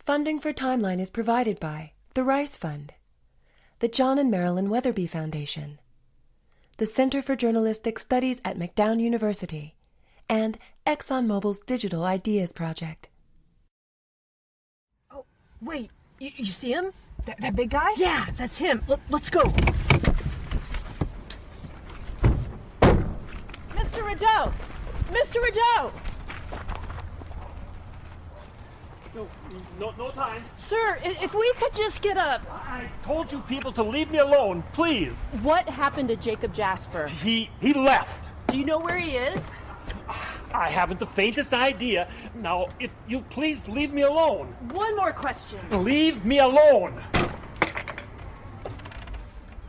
Funding for Timeline is provided by the Rice Fund, the John and Marilyn Weatherby Foundation, the Center for Journalistic Studies at McDowell University, and ExxonMobil's Digital Ideas Project. Oh, wait, you see him? That big guy? Yeah, that's him. Let's go. Mr. Rideau! Mr. Rideau! No time. Sir, if we could just get up. I told you people to leave me alone, please. What happened to Jacob Jasper? He left. Do you know where he is? I haven't the faintest idea. Now, if you please leave me alone. One more question. Leave me alone.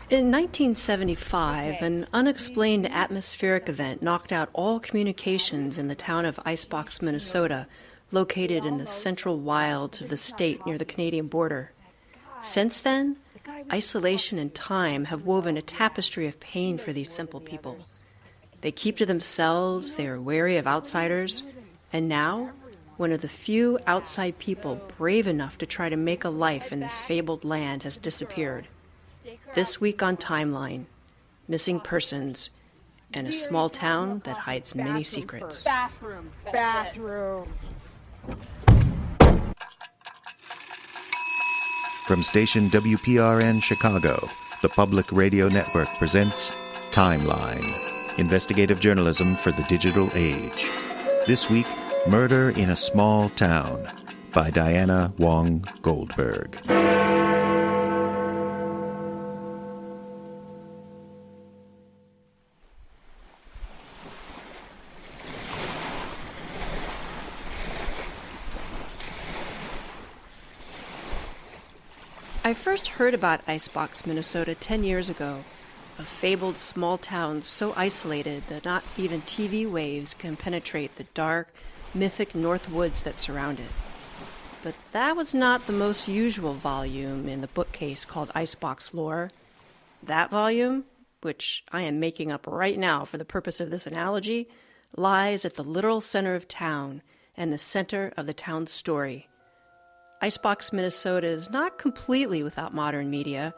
In 1975, an unexplained atmospheric event knocked out all communications in the town of Icebox, Minnesota, located in the central wilds of the state near the Canadian border. Since then, isolation and time have woven a tapestry of pain for these simple people. They keep to themselves, they are wary of outsiders, and now, one of the few outside people brave enough to try to make a life in this fabled land has disappeared. This week on Timeline, missing persons in a small town that hides many secrets. Bathroom. From station WPRN Chicago, the Public Radio Network presents Timeline, investigative journalism for the digital age. This week, Murder in a Small Town by Diana Wong Goldberg. I first heard about Icebox, Minnesota 10 years ago, a fabled small town so isolated that not even TV waves can penetrate the dark, mythic North Woods that surround it. But that was not the most usual volume in the bookcase called Icebox Lore. That volume, which I am making up right now for the purpose of this analogy, lies at the literal center of town and the center of the town's story. Icebox, Minnesota is not completely without modern media,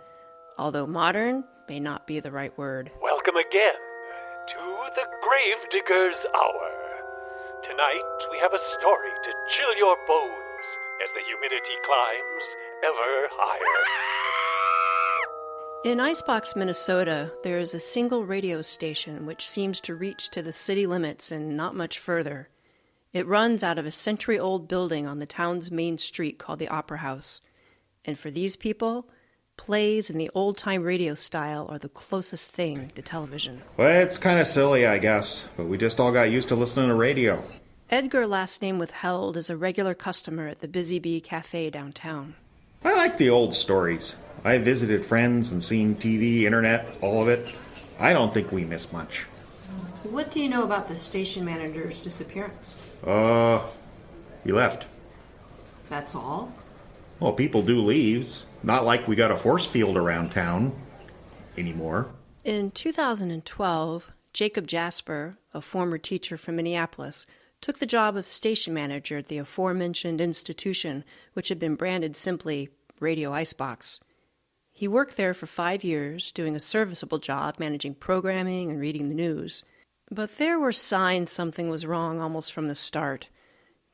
although modern may not be the right word. Welcome again to the Gravedigger's Hour. Tonight we have a story to chill your bones as the humidity climbs ever higher. In Icebox, Minnesota, there is a single radio station which seems to reach to the city limits and not much further. It runs out of a century-old building on the town's main street called the Opera House. And for these people, plays in the old-time radio style are the closest thing to television. Well, it's kind of silly, I guess, but we just all got used to listening to radio. Edgar, last name withheld, is a regular customer at the Busy Bee Cafe downtown. I like the old stories. I visited friends and seen TV, internet, all of it. I don't think we miss much. What do you know about the station manager's disappearance? He left. That's all? Well, people do leave. Not like we got a force field around town anymore. In 2012, Jacob Jasper, a former teacher from Minneapolis, took the job of station manager at the aforementioned institution, which had been branded simply Radio Icebox. He worked there for 5 years, doing a serviceable job managing programming and reading the news. But there were signs something was wrong almost from the start.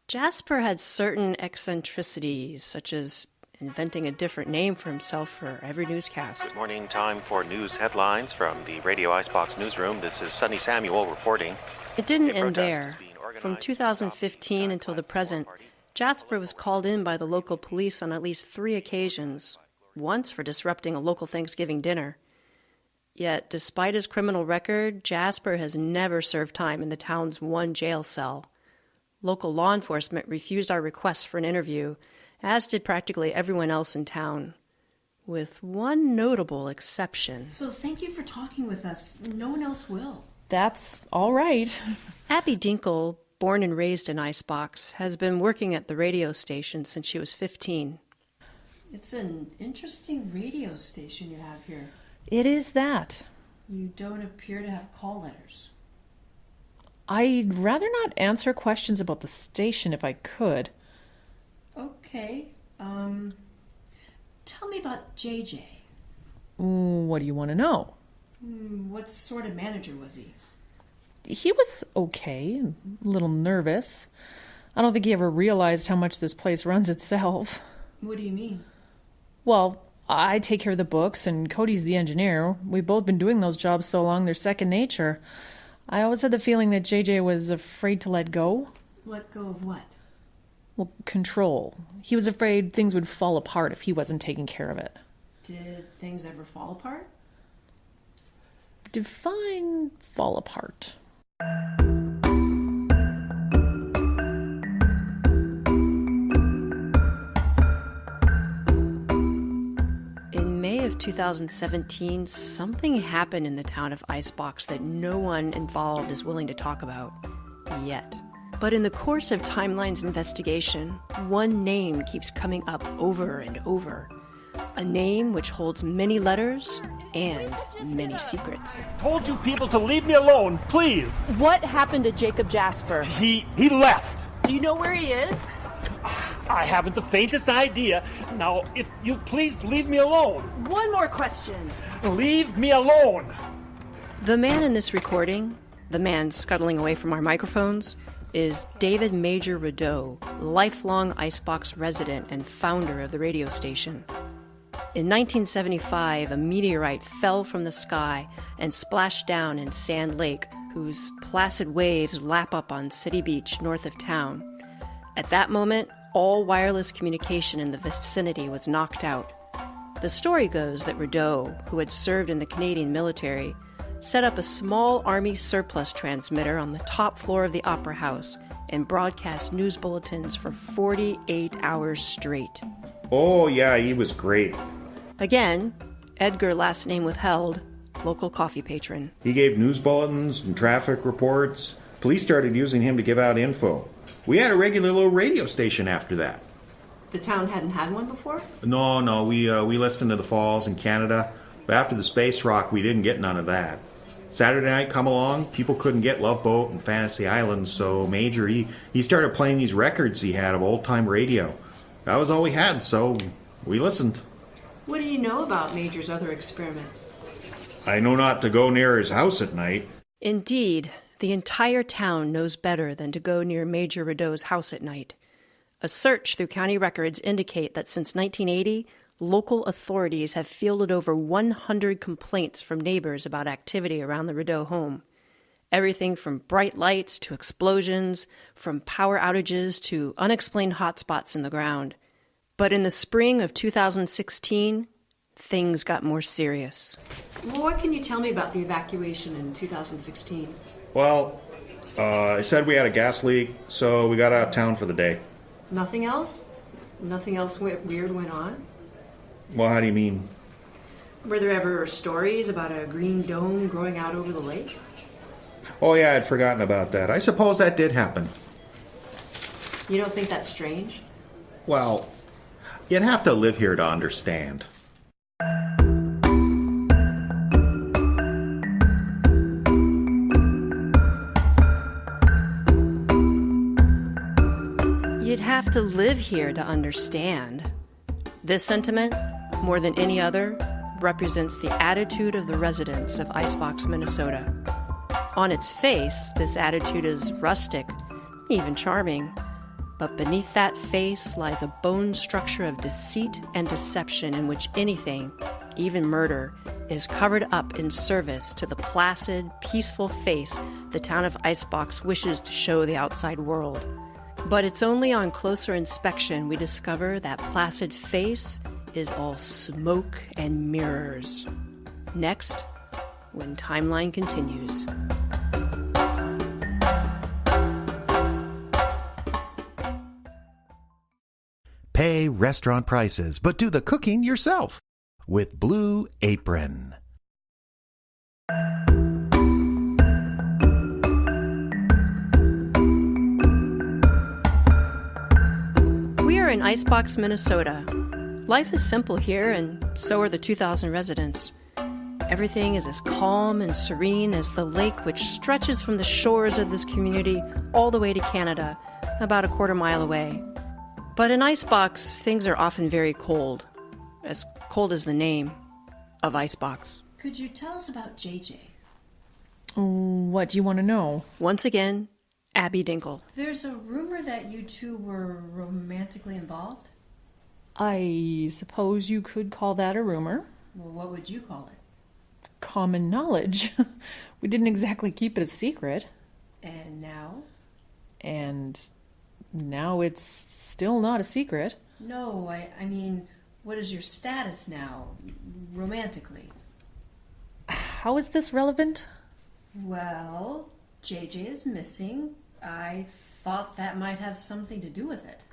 Jasper had certain eccentricities, such as inventing a different name for himself for every newscast. Good morning, time for news headlines from the Radio Icebox newsroom. This is Sonny Samuel reporting. It didn't end there. From 2015 until the present, Jasper was called in by the local police on at least 3 occasions, once for disrupting a local Thanksgiving dinner. Yet, despite his criminal record, Jasper has never served time in the town's one jail cell. Local law enforcement refused our request for an interview, as did practically everyone else in town, with one notable exception. So thank you for talking with us. No one else will. That's all right. Abby Dinkle, born and raised in Icebox, has been working at the radio station since she was 15. It's an interesting radio station you have here. It is that. You don't appear to have call letters. I'd rather not answer questions about the station if I could. Okay. Tell me about JJ. What do you want to know? What sort of manager was he? He was okay, a little nervous. I don't think he ever realized how much this place runs itself. What do you mean? Well, I take care of the books, and Cody's the engineer. We've both been doing those jobs so long, they're second nature. I always had the feeling that JJ was afraid to let go. Let go of what? Well, control. He was afraid things would fall apart if he wasn't taking care of it. Did things ever fall apart? Define fall apart. In May of 2017, something happened in the town of Icebox that no one involved is willing to talk about yet. But in the course of Timeline's investigation, one name keeps coming up over and over. A name which holds many letters and many secrets. Told you people to leave me alone, please. What happened to Jacob Jasper? He left. Do you know where he is? I haven't the faintest idea. Now, if you please leave me alone. One more question. Leave me alone. The man in this recording, the man scuttling away from our microphones, is David Major Rideau, lifelong Icebox resident and founder of the radio station. In 1975, a meteorite fell from the sky and splashed down in Sand Lake, whose placid waves lap up on City Beach north of town. At that moment, all wireless communication in the vicinity was knocked out. The story goes that Rideau, who had served in the Canadian military, set up a small Army surplus transmitter on the top floor of the Opera House and broadcast news bulletins for 48 hours straight. Oh, yeah, he was great. Again, Edgar, last name withheld, local coffee patron. He gave news bulletins and traffic reports. Police started using him to give out info. We had a regular little radio station after that. The town hadn't had one before? No, we listened to the Falls in Canada. But after the space rock, we didn't get none of that. Saturday night come along, people couldn't get Love Boat and Fantasy Island, so Major, he started playing these records he had of old-time radio. That was all we had, so we listened. What do you know about Major's other experiments? I know not to go near his house at night. Indeed, the entire town knows better than to go near Major Rideau's house at night. A search through county records indicate that since 1980, local authorities have fielded over 100 complaints from neighbors about activity around the Rideau home. Everything from bright lights to explosions, from power outages to unexplained hotspots in the ground. But in the spring of 2016, things got more serious. Well, what can you tell me about the evacuation in 2016? Well, I said we had a gas leak, so we got out of town for the day. Nothing else? Nothing else weird went on? Well, how do you mean? Were there ever stories about a green dome growing out over the lake? Oh, yeah, I'd forgotten about that. I suppose that did happen. You don't think that's strange? Well, you'd have to live here to understand. You'd have to live here to understand. This sentiment, more than any other, represents the attitude of the residents of Icebox, Minnesota. On its face, this attitude is rustic, even charming. But beneath that face lies a bone structure of deceit and deception in which anything, even murder, is covered up in service to the placid, peaceful face the town of Icebox wishes to show the outside world. But it's only on closer inspection we discover that placid face is all smoke and mirrors. Next, when Timeline continues. Pay restaurant prices, but do the cooking yourself with Blue Apron. We are in Icebox, Minnesota. Life is simple here, and so are the 2,000 residents. Everything is as calm and serene as the lake which stretches from the shores of this community all the way to Canada, about a quarter mile away. But in Icebox, things are often very cold as the name of Icebox. Could you tell us about JJ? What do you want to know? Once again, Abby Dinkle. There's a rumor that you two were romantically involved? I suppose you could call that a rumor. Well, what would you call it? Common knowledge. We didn't exactly keep it a secret. And now? And now it's still not a secret. No, I mean, what is your status now, romantically? How is this relevant? Well, JJ is missing. I thought that might have something to do with it.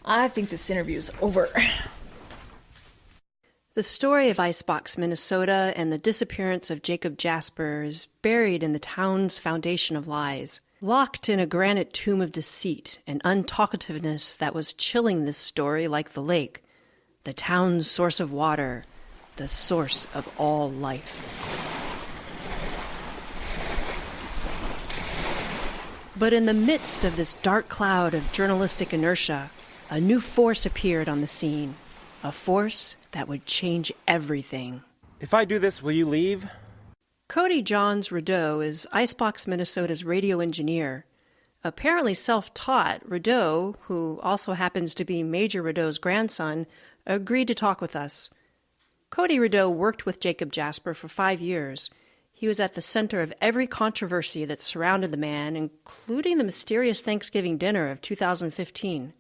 I think this interview's over. The story of Icebox, Minnesota, and the disappearance of Jacob Jasper is buried in the town's foundation of lies, locked in a granite tomb of deceit and untalkativeness that was chilling this story like the lake, the town's source of water, the source of all life. But in the midst of this dark cloud of journalistic inertia, a new force appeared on the scene, a force that would change everything. If I do this, will you leave? Cody Johns Rideau is Icebox, Minnesota's radio engineer. Apparently self-taught, Rideau, who also happens to be Major Rideau's grandson, agreed to talk with us. Cody Rideau worked with Jacob Jasper for 5 years. He was at the center of every controversy that surrounded the man, including the mysterious Thanksgiving dinner of 2015.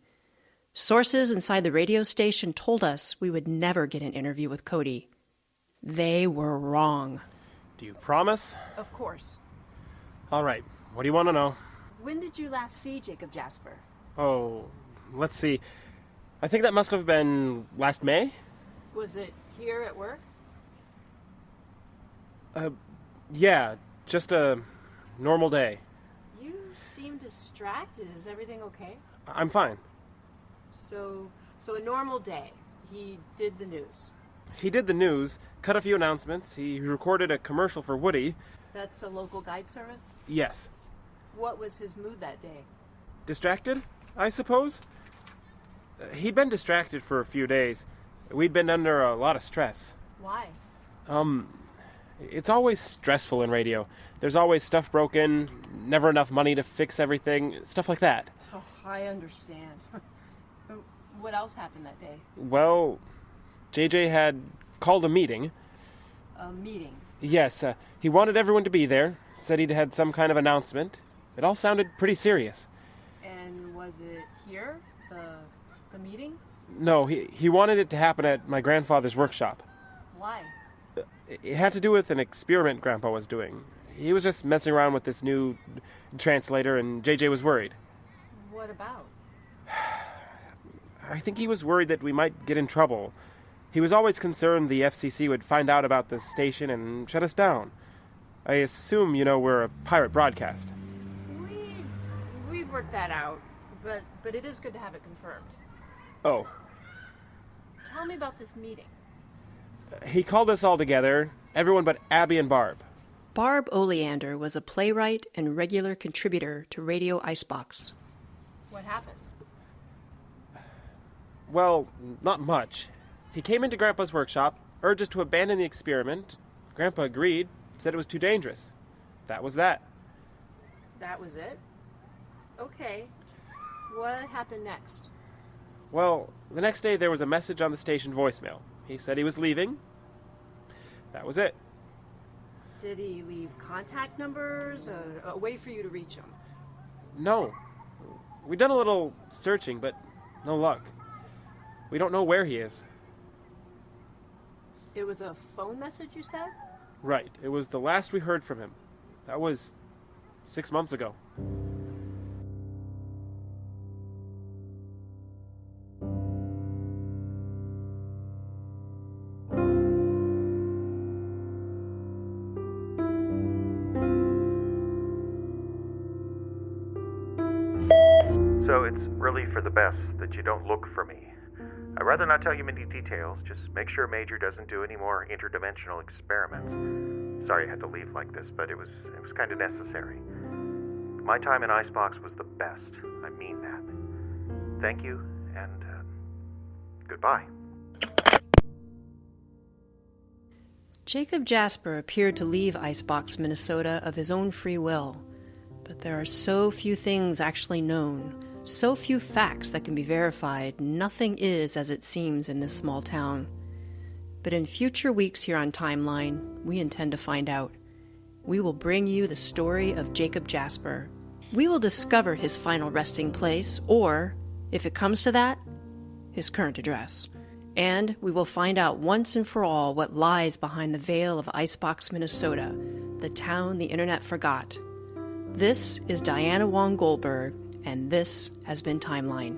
Sources inside the radio station told us we would never get an interview with Cody. They were wrong. Do you promise? Of course. All right. What do you want to know? When did you last see Jacob Jasper? Oh, let's see. I think that must have been last May. Was it here at work? Yeah, just a normal day. You seem distracted. Is everything okay? I'm fine. So a normal day. He did the news. He did the news, cut a few announcements. He recorded a commercial for Woody. That's a local guide service? Yes. What was his mood that day? Distracted, I suppose? He'd been distracted for a few days. We'd been under a lot of stress. Why? It's always stressful in radio. There's always stuff broken, never enough money to fix everything, stuff like that. Oh, I understand. What else happened that day? Well, JJ had called a meeting. A meeting? Yes, he wanted everyone to be there, said he'd had some kind of announcement. It all sounded pretty serious. And was it here, the meeting? No, he wanted it to happen at my grandfather's workshop. Why? It had to do with an experiment Grandpa was doing. He was just messing around with this new translator, and JJ was worried. What about? I think he was worried that we might get in trouble. He was always concerned the FCC would find out about the station and shut us down. I assume you know we're a pirate broadcast. We worked that out, but it is good to have it confirmed. Oh. Tell me about this meeting. He called us all together, everyone but Abby and Barb. Barb Oleander was a playwright and regular contributor to Radio Icebox. What happened? Well, not much. He came into Grandpa's workshop, urged us to abandon the experiment. Grandpa agreed, said it was too dangerous. That was that. That was it? Okay. What happened next? Well, the next day there was a message on the station voicemail. He said he was leaving. That was it. Did he leave contact numbers, a way for you to reach him? No. We've done a little searching, but no luck. We don't know where he is. It was a phone message, you said? Right. It was the last we heard from him. That was 6 months ago. So it's really for the best that you don't look for me. I'd rather not tell you many details, just make sure Major doesn't do any more interdimensional experiments. Sorry I had to leave like this, but it was kind of necessary. My time in Icebox was the best. I mean that. Thank you, and goodbye. Jacob Jasper appeared to leave Icebox, Minnesota of his own free will. But there are so few things actually known, so few facts that can be verified, nothing is as it seems in this small town. But in future weeks here on Timeline, we intend to find out. We will bring you the story of Jacob Jasper. We will discover his final resting place, or, if it comes to that, his current address. And we will find out once and for all what lies behind the veil of Icebox, Minnesota, the town the internet forgot. This is Diana Wong Goldberg, and this has been Timeline.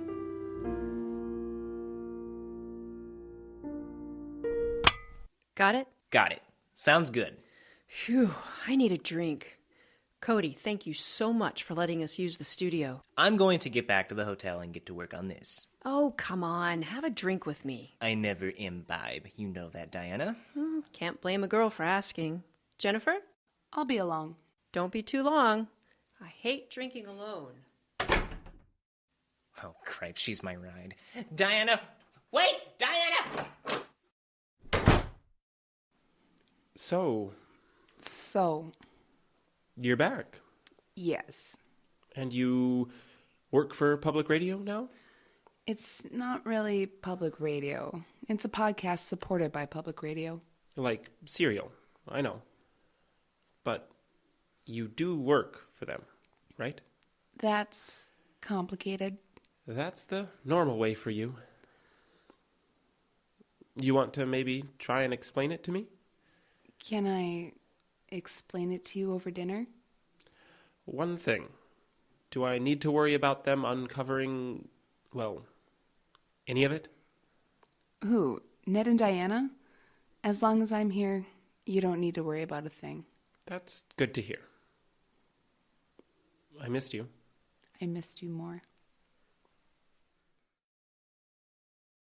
Got it? Got it. Sounds good. Phew, I need a drink. Cody, thank you so much for letting us use the studio. I'm going to get back to the hotel and get to work on this. Oh, come on. Have a drink with me. I never imbibe. You know that, Diana. Can't blame a girl for asking. Jennifer? I'll be along. Don't be too long. I hate drinking alone. Oh, cripe, she's my ride. Diana! Wait! Diana! So, you're back. Yes. And you work for public radio now? It's not really public radio. It's a podcast supported by public radio. Like Serial, I know. But you do work for them, right? That's complicated. That's the normal way for you. You want to maybe try and explain it to me? Can I explain it to you over dinner? One thing. Do I need to worry about them uncovering, well, any of it? Who? Ned and Diana? As long as I'm here, you don't need to worry about a thing. That's good to hear. I missed you. I missed you more.